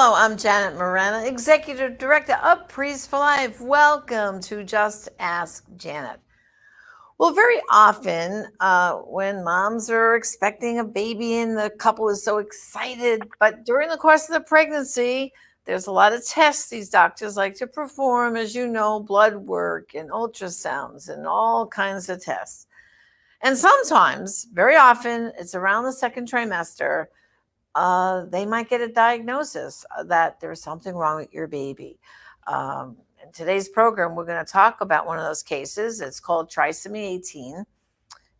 Hello, I'm Janet Morana, Executive Director of Priest for Life. Welcome to Just Ask Janet. Well, very often when moms are expecting a baby and the couple is so excited, but during the course of the pregnancy, there's a lot of tests these doctors like to perform, as you know, blood work and ultrasounds and all kinds of tests. And sometimes, very often, it's around the second trimester, they might get a diagnosis that there's something wrong with your baby. In today's program, we're going to talk about one of those cases. It's called Trisomy 18.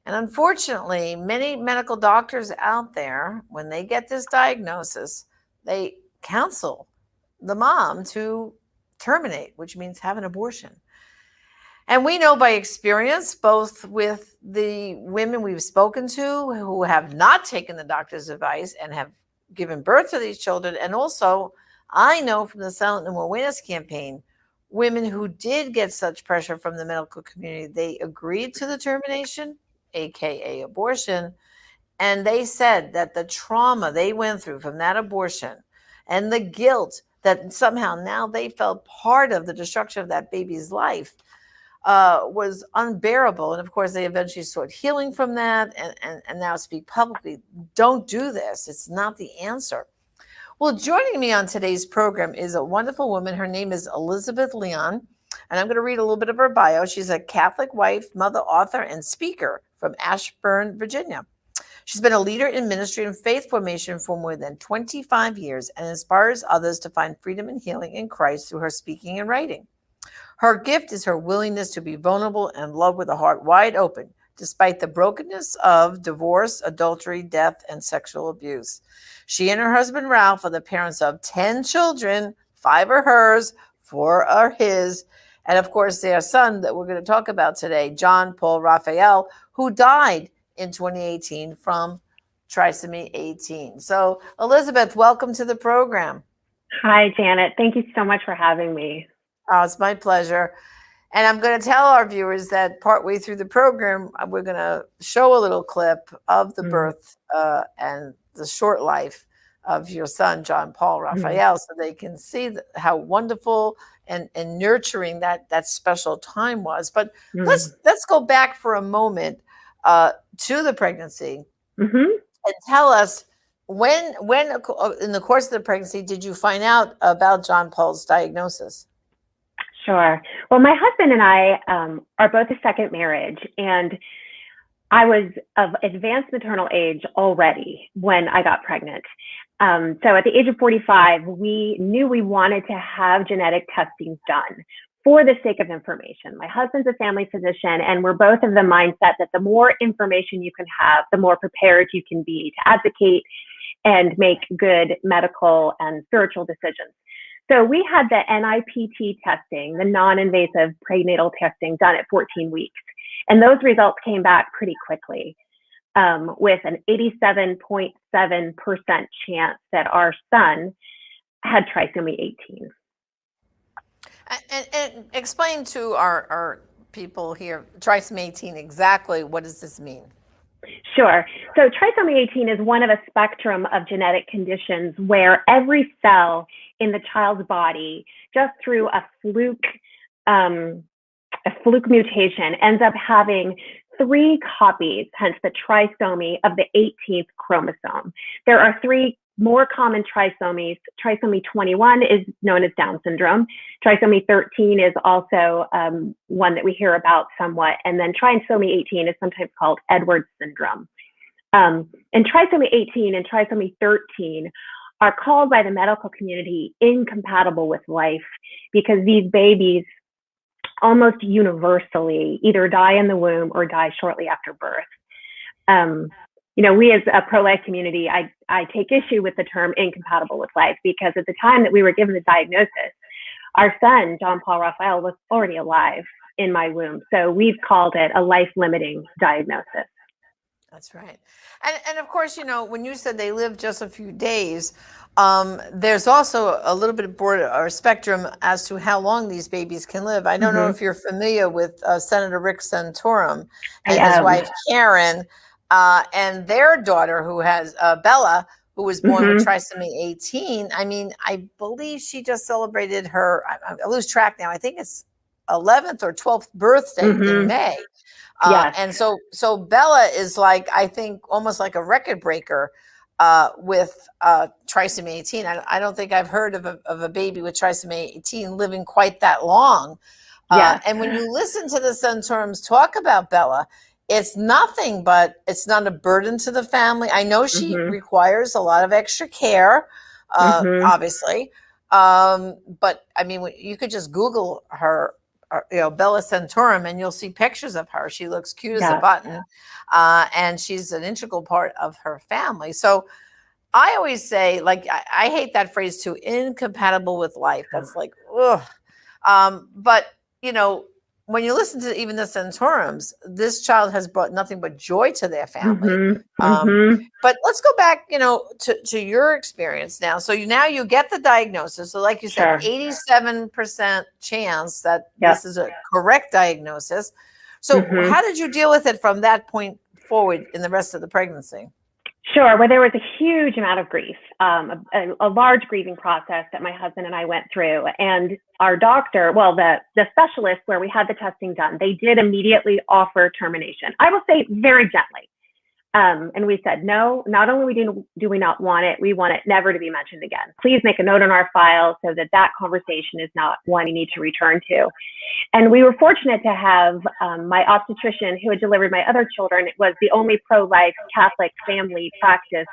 And unfortunately, many medical doctors out there, when they get this diagnosis, they counsel the mom to terminate, which means have an abortion. And we know by experience, both with the women we've spoken to who have not taken the doctor's advice and have given birth to these children, and also I know from the Silent No More Awareness campaign, women who did get such pressure from the medical community, they agreed to the termination, aka abortion, and they said that the trauma they went through from that abortion and the guilt that somehow now they felt part of the destruction of that baby's life was unbearable. And of course, they eventually sought healing from that and now speak publicly. Don't do this. It's not the answer. Well, joining me on today's program is a wonderful woman. Her name is Elizabeth Leon, and I'm going to read a little bit of her bio. She's a Catholic wife, mother, author, and speaker from Ashburn, Virginia. She's been a leader in ministry and faith formation for more than 25 years and inspires others to find freedom and healing in Christ through her speaking and writing. Her gift is her willingness to be vulnerable and love with a heart wide open, despite the brokenness of divorce, adultery, death, and sexual abuse. She and her husband, Ralph, are the parents of 10 children. 5 are hers, 4 are his. And of course, their son that we're going to talk about today, John Paul Raphael, who died in 2018 from Trisomy 18. So, Elizabeth, welcome to the program. Hi, Janet. Thank you so much for having me. Oh, it's my pleasure. And I'm going to tell our viewers that partway through the program, we're going to show a little clip of the birth and the short life of your son, John Paul Raphael, so they can see how wonderful and nurturing that special time was. But let's go back for a moment to the pregnancy and tell us when in the course of the pregnancy did you find out about John Paul's diagnosis? Sure. Well, my husband and I are both a second marriage, and I was of advanced maternal age already when I got pregnant. So at the age of 45, we knew we wanted to have genetic testing done for the sake of information. My husband's a family physician, and we're both of the mindset that the more information you can have, the more prepared you can be to advocate and make good medical and spiritual decisions. So we had the NIPT testing, the non-invasive prenatal testing, done at 14 weeks. And those results came back pretty quickly with an 87.7% chance that our son had trisomy 18. And explain to our people here, trisomy 18, exactly what does this mean? Sure. So trisomy 18 is one of a spectrum of genetic conditions where every cell in the child's body, just through a fluke mutation, ends up having 3 copies, hence the trisomy of the 18th chromosome. There are 3 more common trisomies. Trisomy 21 is known as Down syndrome. Trisomy 13 is also one that we hear about somewhat. And then trisomy 18 is sometimes called Edwards syndrome. And trisomy 18 and trisomy 13 are called by the medical community incompatible with life because these babies almost universally either die in the womb or die shortly after birth. You know, we as a pro-life community, I take issue with the term incompatible with life because at the time that we were given the diagnosis, our son, John Paul Raphael, was already alive in my womb. So we've called it a life-limiting diagnosis. That's right. And of course, you know, when you said they lived just a few days, there's also a little bit of broad or spectrum as to how long these babies can live. I don't know if you're familiar with Senator Rick Santorum and his wife, Karen, and their daughter who has Bella, who was born with trisomy 18. I mean, I believe she just celebrated her, I lose track now, I think it's 11th or 12th birthday in May. Yes. And so Bella is like, I think almost like a record breaker with trisomy 18. I don't think I've heard of a baby with trisomy 18 living quite that long. Yes. And when you listen to the Centurions talk about Bella, it's nothing but it's not a burden to the family. I know she requires a lot of extra care, obviously. But I mean, you could just Google her, Bella Centurion, and you'll see pictures of her. She looks cute as a button. And she's an integral part of her family. So I always say, like, I hate that phrase too, incompatible with life. That's like, ugh. But, when you listen to even the Centurions, this child has brought nothing but joy to their family. But let's go back, to your experience now. So now you get the diagnosis. So like you said, 87% chance that this is a correct diagnosis. So how did you deal with it from that point forward in the rest of the pregnancy? Sure. Well, there was a huge amount of grief, a large grieving process that my husband and I went through. And our doctor, well, the specialist where we had the testing done, they did immediately offer termination. I will say very gently. And we said, no, not only do we not want it, we want it never to be mentioned again. Please make a note on our file so that conversation is not one you need to return to. And we were fortunate to have my obstetrician who had delivered my other children. It was the only pro-life Catholic family practice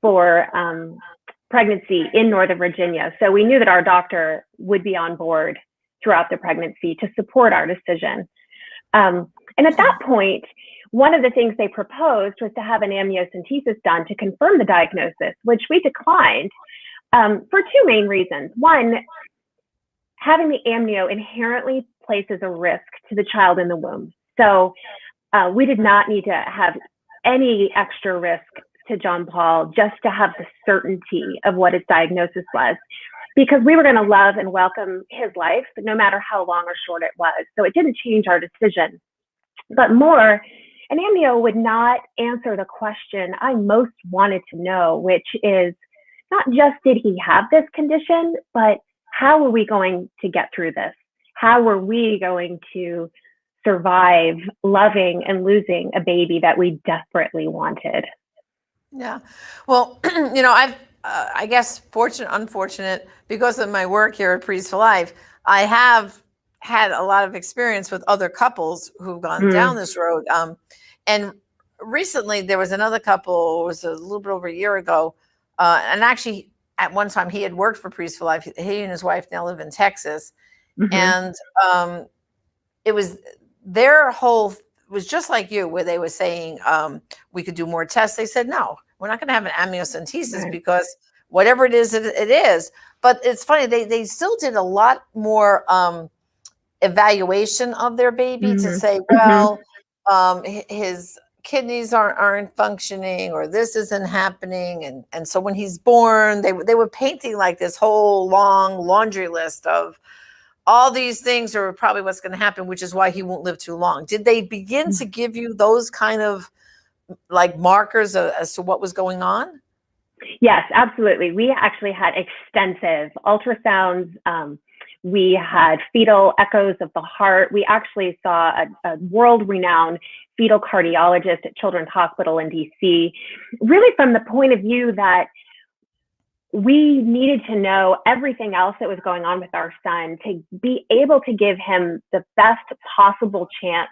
for pregnancy in Northern Virginia. So we knew that our doctor would be on board throughout the pregnancy to support our decision. And at that point, one of the things they proposed was to have an amniocentesis done to confirm the diagnosis, which we declined for two main reasons. One, having the amnio inherently places a risk to the child in the womb. So we did not need to have any extra risk to John Paul just to have the certainty of what his diagnosis was, because we were going to love and welcome his life, no matter how long or short it was. So it didn't change our decision. But more, an amnio would not answer the question I most wanted to know, which is not just did he have this condition, but how are we going to get through this? How are we going to survive loving and losing a baby that we desperately wanted? Yeah. Well, I guess fortunate, unfortunate, because of my work here at Prees for Life, I have had a lot of experience with other couples who've gone down this road. And recently there was another couple, it was a little bit over a year ago. And actually at one time he had worked for Prees for Life. He and his wife now live in Texas. And it was their whole, was just like you, where they were saying we could do more tests. They said, no, we're not going to have an amniocentesis because whatever it is, it is. But it's funny, they still did a lot more evaluation of their baby to say, well, his kidneys aren't functioning, or this isn't happening. And so when he's born, they were painting like this whole long laundry list of all these things are probably what's going to happen, which is why he won't live too long. Did they begin to give you those kind of like markers as to what was going on? Yes, absolutely. We actually had extensive ultrasounds. We had fetal echoes of the heart. We actually saw a world-renowned fetal cardiologist at Children's Hospital in DC, really from the point of view that we needed to know everything else that was going on with our son to be able to give him the best possible chance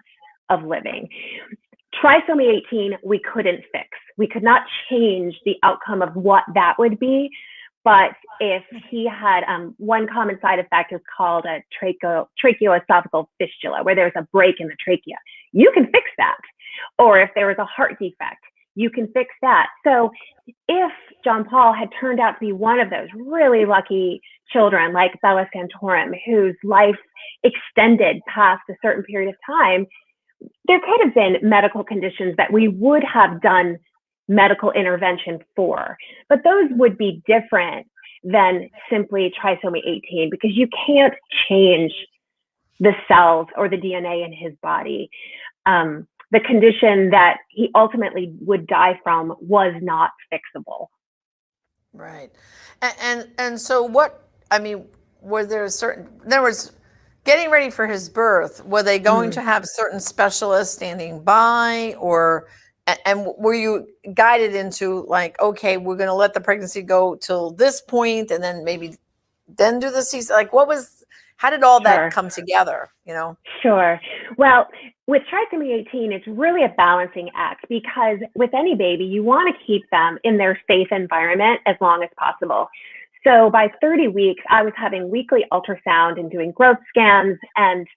of living. Trisomy 18, we couldn't fix. We could not change the outcome of what that would be. But if he had one common side effect is called a tracheoesophageal fistula, where there's a break in the trachea, you can fix that. Or if there was a heart defect, you can fix that. So if John Paul had turned out to be one of those really lucky children like Bella Santorum, whose life extended past a certain period of time, there could have been medical conditions that we would have done medical intervention for, but those would be different than simply trisomy 18, because you can't change the cells or the DNA in his body. The condition that he ultimately would die from was not fixable. Right. And so what, I mean, were there certain, in other words, getting ready for his birth, were they going Mhm. to have certain specialists standing by, or, and were you guided into like, okay, we're going to let the pregnancy go till this point and then maybe then do the C, like what was, how did all that Sure. come together, you know? Sure. Well, with trisomy 18, it's really a balancing act because with any baby, you want to keep them in their safe environment as long as possible. So by 30 weeks, I was having weekly ultrasound and doing growth scans. And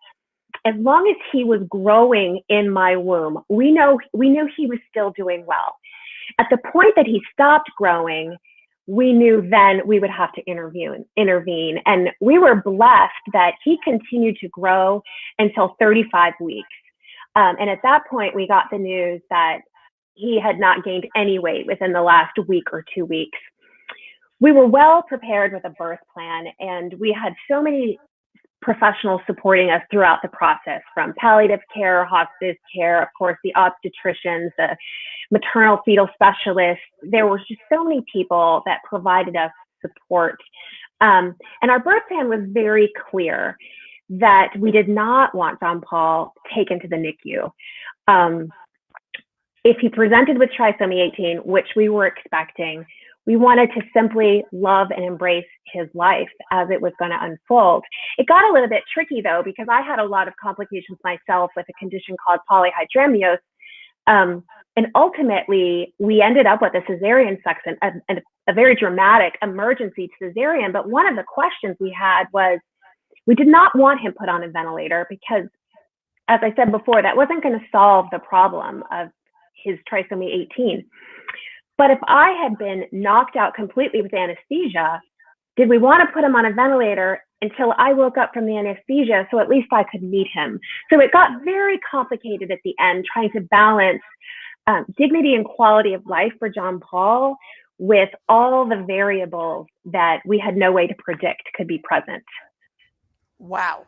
as long as he was growing in my womb, we knew he was still doing well. At the point that he stopped growing, we knew then we would have to intervene. And we were blessed that he continued to grow until 35 weeks. And at that point, we got the news that he had not gained any weight within the last week or 2 weeks. We were well prepared with a birth plan, and we had so many professionals supporting us throughout the process, from palliative care, hospice care, of course, the obstetricians, the maternal fetal specialists. There were just so many people that provided us support. And our birth plan was very clear that we did not want John Paul taken to the NICU. If he presented with trisomy 18, which we were expecting, we wanted to simply love and embrace his life as it was going to unfold. It got a little bit tricky though, because I had a lot of complications myself with a condition called polyhydramnios. And ultimately, we ended up with a cesarean section, a very dramatic emergency cesarean. But one of the questions we had was, we did not want him put on a ventilator because, as I said before, that wasn't going to solve the problem of his trisomy 18. But if I had been knocked out completely with anesthesia, did we want to put him on a ventilator until I woke up from the anesthesia so at least I could meet him? So it got very complicated at the end, trying to balance dignity and quality of life for John Paul with all the variables that we had no way to predict could be present. Wow.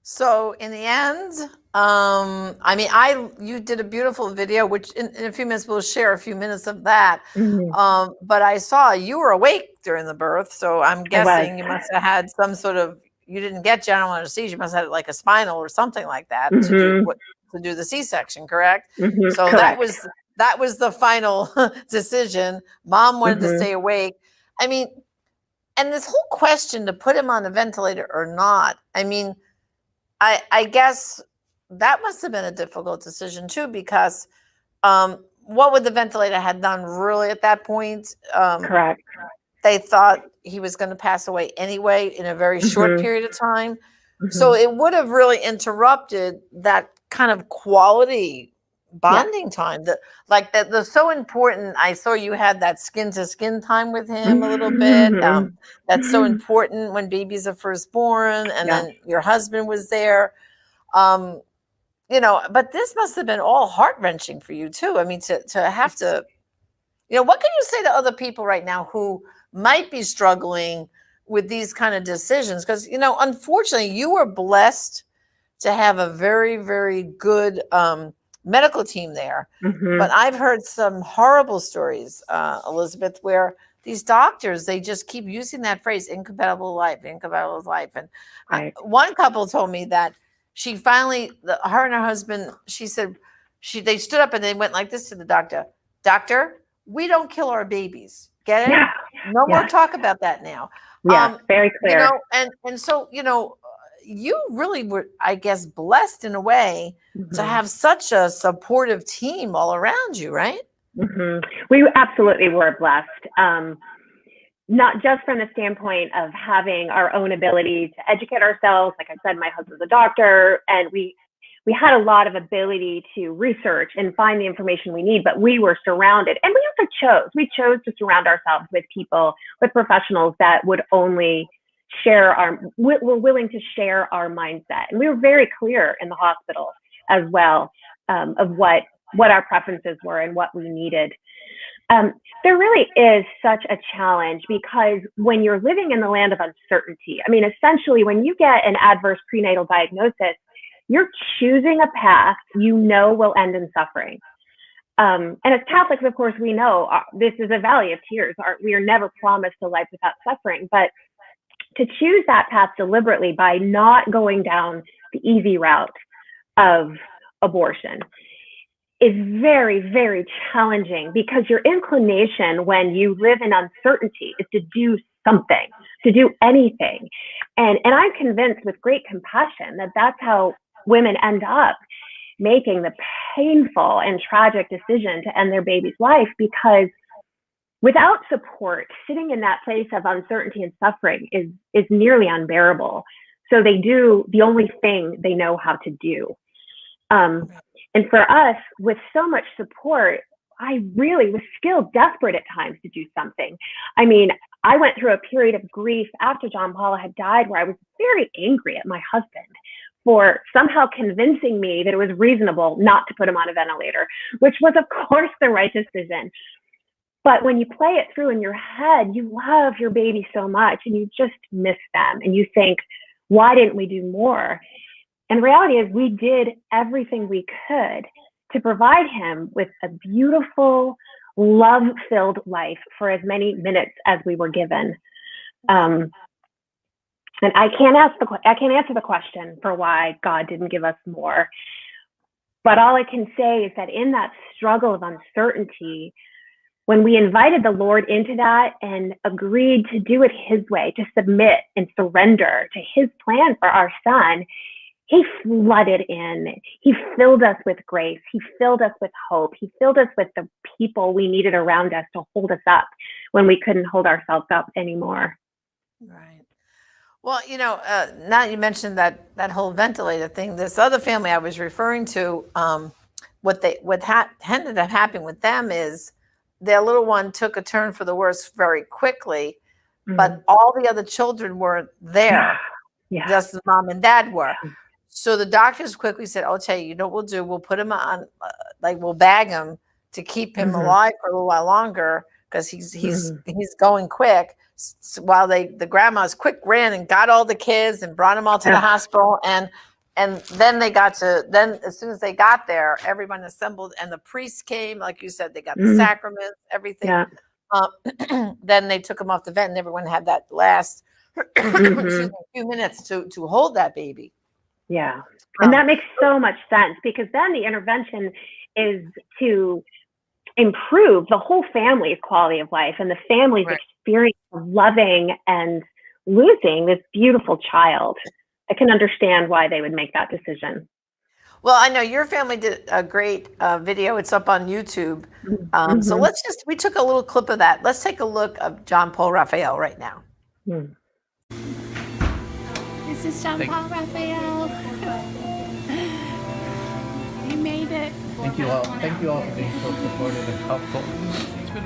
So in the end, I mean, you did a beautiful video, which in a few minutes we'll share a few minutes of that. Mm-hmm. But I saw you were awake during the birth, so I'm I was. guessing you must have had some sort of. You didn't get general anesthesia; you must have had like a spinal or something like that to do Mm-hmm. what to do the C-section, correct? Mm-hmm. So Correct. that was the final decision. Mom wanted to Mm-hmm. stay awake. I mean, and this whole question to put him on a ventilator or not. I mean. I guess that must have been a difficult decision too, because what would the ventilator had done really at that point? Correct. They thought he was going to pass away anyway in a very short Mm-hmm. period of time. Mm-hmm. So it would have really interrupted that kind of quality Yeah. bonding time that like that the so important. I saw you had that skin to skin time with him a little bit. That's so Mm-hmm. important when babies are first born, and Yeah. then your husband was there. um but this must have been all heart-wrenching for you too. I mean, to have to, what can you say to other people right now who might be struggling with these kind of decisions? Because unfortunately you were blessed to have a very, very good medical team there. But Mm-hmm. I've heard some horrible stories, Elizabeth, where these doctors, they just keep using that phrase, incompatible life. And Right. one couple told me that she finally, her and her husband, she said, they stood up and they went like this to the doctor. Doctor, we don't kill our babies. Get it? Yeah. No more Yeah. talk about that now. Yes. Very You clear. know, and so, you really were, I guess, blessed in a way to Mm-hmm. have such a supportive team all around you, right? Mm-hmm. We absolutely were blessed. Not just from the standpoint of having our own ability to educate ourselves. Like I said, my husband's a doctor, and we had a lot of ability to research and find the information we need, but we were surrounded, and we chose to surround ourselves with people, with professionals that would only were willing to share our mindset. And we were very clear in the hospital as well, of what our preferences were and what we needed. There really is such a challenge because when you're living in the land of uncertainty, I mean, essentially, when you get an adverse prenatal diagnosis, you're choosing a path you know will end in suffering. And as Catholics, of course, we know this is a valley of tears. We are never promised a life without suffering. But to choose that path deliberately by not going down the easy route of abortion is very, very challenging, because your inclination when you live in uncertainty is to do something, to do anything. And I'm convinced with great compassion that that's how women end up making the painful and tragic decision to end their baby's life, because without support, sitting in that place of uncertainty and suffering is nearly unbearable. So they do the only thing they know how to do. And for us, with so much support, I really was still desperate at times to do something. I mean, I went through a period of grief after John Paul had died where I was very angry at my husband for somehow convincing me that it was reasonable not to put him on a ventilator, which was, of course, the right decision. But when you play it through in your head, you love your baby so much and you just miss them. And you think, why didn't we do more? And the reality is we did everything we could to provide him with a beautiful, love-filled life for as many minutes as we were given. And I can't answer the question for why God didn't give us more. But all I can say is that in that struggle of uncertainty, when we invited the Lord into that and agreed to do it his way, to submit and surrender to his plan for our son, he flooded in. He filled us with grace. He filled us with hope. He filled us with the people we needed around us to hold us up when we couldn't hold ourselves up anymore. Right. Well, now you mentioned that whole ventilator thing. This other family I was referring to, what ended up happening with them is their little one took a turn for the worse very quickly, but all the other children weren't there. Yeah. Just the mom and dad were. So the doctors quickly said, "I'll tell you, what we'll do? We'll put him on, we'll bag him to keep him alive for a little while longer, because he's going quick." So while the grandmas quick ran and got all the kids and brought them all to the hospital, and then as soon as they got there, everyone assembled and the priest came, like you said, they got the sacraments, everything. Yeah. Then they took him off the vent, and everyone had that last few minutes to hold that baby. Yeah. And that makes so much sense, because then the intervention is to improve the whole family's quality of life and the family's experience of loving and losing this beautiful child. I can understand why they would make that decision. Well, I know your family did a great video. It's up on YouTube. So we took a little clip of that. Let's take a look of John Paul Raphael right now. This is John Paul Raphael. He made it. Thank you all. Thank you all for being so supportive and helpful. It's been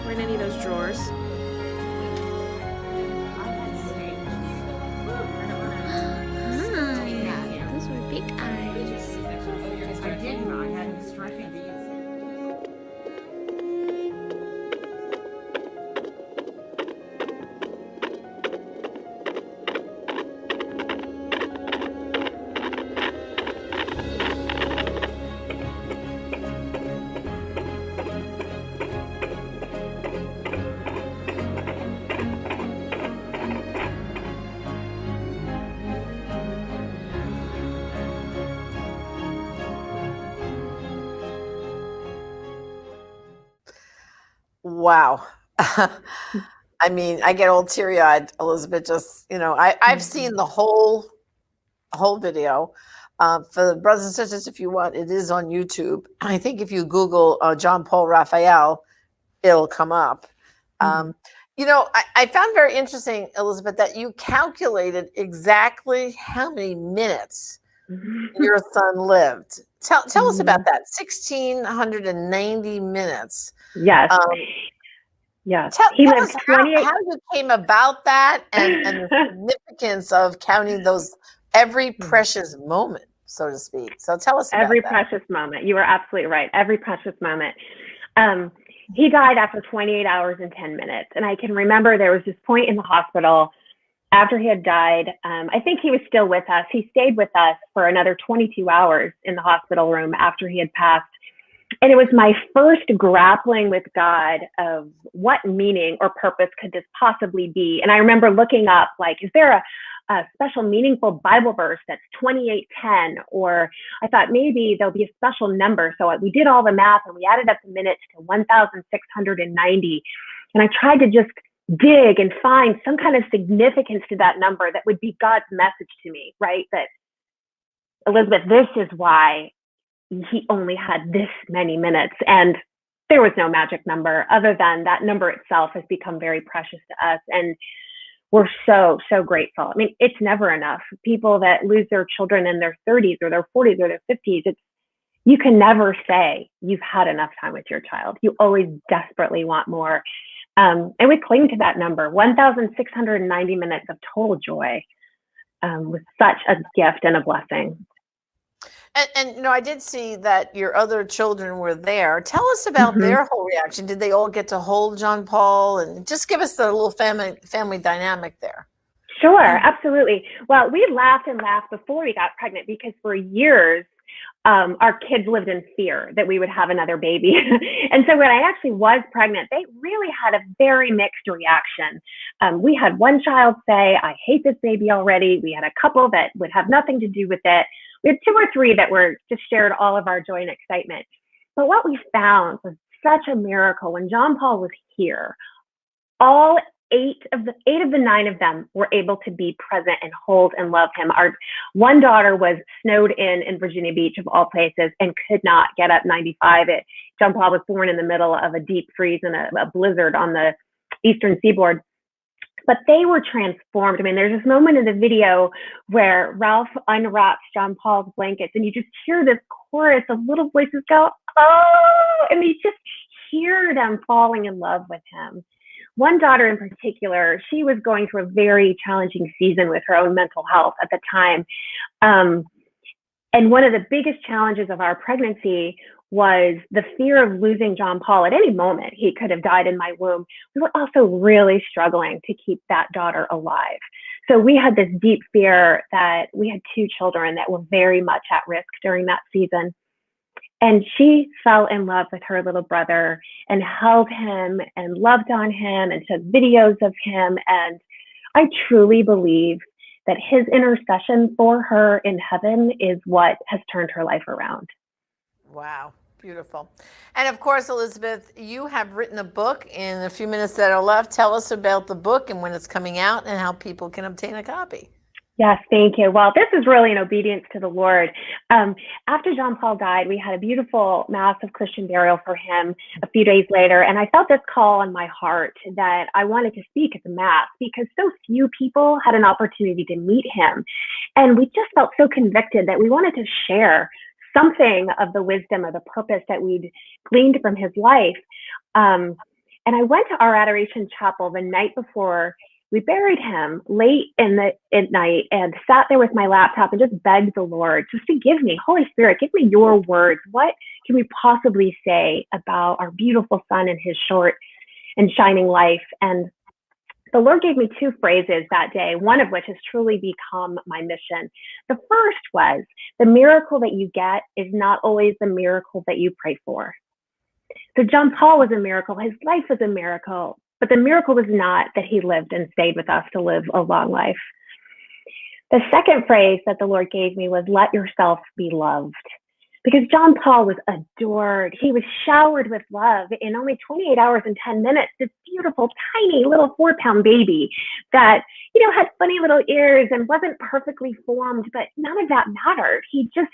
Were in any of those drawers? Those were big eyes. I didn't. I hadn't instructed these. Wow. I mean, I get all teary-eyed, Elizabeth. Just I've seen the whole video. For the brothers and sisters, if you want, it is on YouTube. I think if you Google John Paul Raphael, it'll come up. Mhm. I found very interesting, Elizabeth, that you calculated exactly how many minutes your son lived. Tell us about Mhm. that. 1,690 minutes. Yes, Um, yes. tell, He tell lived us 28. how you came about that and the significance of counting those every precious moment, so to speak. So tell us about Every that. precious moment. You are absolutely right. Every precious moment. Um, he died after 28 hours and 10 minutes. And I can remember there was this point in the hospital after he had died. I think he was still with us. He stayed with us for another 22 hours in the hospital room after he had passed. And it was my first grappling with God of what meaning or purpose could this possibly be. And I remember looking up, like, is there a special meaningful Bible verse that's 28:10? Or I thought maybe there'll be a special number. So we did all the math and we added up the minutes to 1,690. And I tried to just dig and find some kind of significance to that number that would be God's message to me, right? That, Elizabeth, this is why he only had this many minutes. And there was no magic number other than that number itself has become very precious to us. And we're so, so grateful. I mean, it's never enough. People that lose their children in their 30s or their 40s or their 50s, you can never say you've had enough time with your child. You always desperately want more. And we cling to that number. 1,690 minutes of total joy was such a gift and a blessing. And I did see that your other children were there. Tell us about Mhm. their whole reaction. Did they all get to hold John Paul? And just give us the little family dynamic there. Sure, absolutely. Well, we laughed and laughed before we got pregnant because for years, our kids lived in fear that we would have another baby. And so when I actually was pregnant, they really had a very mixed reaction. We had one child say, I hate this baby already. We had a couple that would have nothing to do with it. We had 2 or 3 that were just shared all of our joy and excitement. But what we found was such a miracle. When John Paul was here, all 8 of the 9 of them were able to be present and hold and love him. Our one daughter was snowed in Virginia Beach, of all places, and could not get up 95. John Paul was born in the middle of a deep freeze and a blizzard on the eastern seaboard. But they were transformed. I mean, there's this moment in the video where Ralph unwraps John Paul's blankets, and you just hear this chorus of little voices go, oh, and you just hear them falling in love with him. One daughter in particular, she was going through a very challenging season with her own mental health at the time. And one of the biggest challenges of our pregnancy was the fear of losing John Paul at any moment. He could have died in my womb. We were also really struggling to keep that daughter alive. So we had this deep fear that we had 2 children that were very much at risk during that season. And she fell in love with her little brother and held him and loved on him and took videos of him. And I truly believe that his intercession for her in heaven is what has turned her life around. Wow, beautiful. And of course, Elizabeth, you have written a book. In a few minutes that are left, tell us about the book and when it's coming out and how people can obtain a copy. Yes, thank you. Well, this is really an obedience to the Lord. After John Paul died, we had a beautiful mass of Christian burial for him a few days later. And I felt this call on my heart that I wanted to speak at the mass because so few people had an opportunity to meet him. And we just felt so convicted that we wanted to share something of the wisdom or the purpose that we'd gleaned from his life. And I went to our Adoration Chapel the night before we buried him late at night and sat there with my laptop and just begged the Lord just to give me, Holy Spirit, give me your words. What can we possibly say about our beautiful son and his short and shining life? And the Lord gave me 2 phrases that day, one of which has truly become my mission. The first was, the miracle that you get is not always the miracle that you pray for. So John Paul was a miracle. His life was a miracle. But the miracle was not that he lived and stayed with us to live a long life. The second phrase that the Lord gave me was, let yourself be loved. because John Paul was adored. He was showered with love in only 28 hours and 10 minutes. This beautiful, tiny little 4-pound baby that, had funny little ears and wasn't perfectly formed, but none of that mattered. He just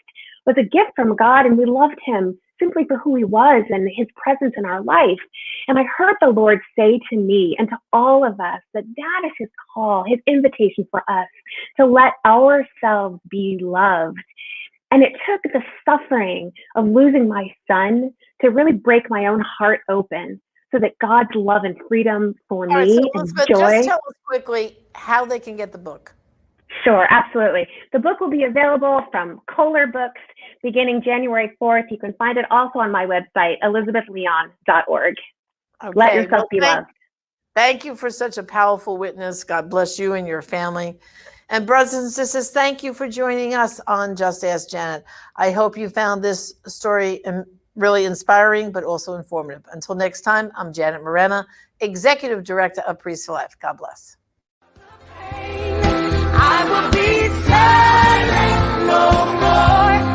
was a gift from God, and we loved him simply for who he was and his presence in our life. And I heard the Lord say to me and to all of us that is his call, his invitation for us to let ourselves be loved. And it took the suffering of losing my son to really break my own heart open so that God's love and freedom for All right, me so and Elizabeth, joy. just tell us quickly how they can get the book. Sure, absolutely. The book will be available from Kohler Books beginning January 4th. You can find it also on my website, elizabethleon.org. Okay. Let yourself be loved. Thank you for such a powerful witness. God bless you and your family. And brothers and sisters, thank you for joining us on Just Ask Janet. I hope you found this story really inspiring, but also informative. Until next time, I'm Janet Morena, Executive Director of Priests for Life. God bless. I will be silent no more.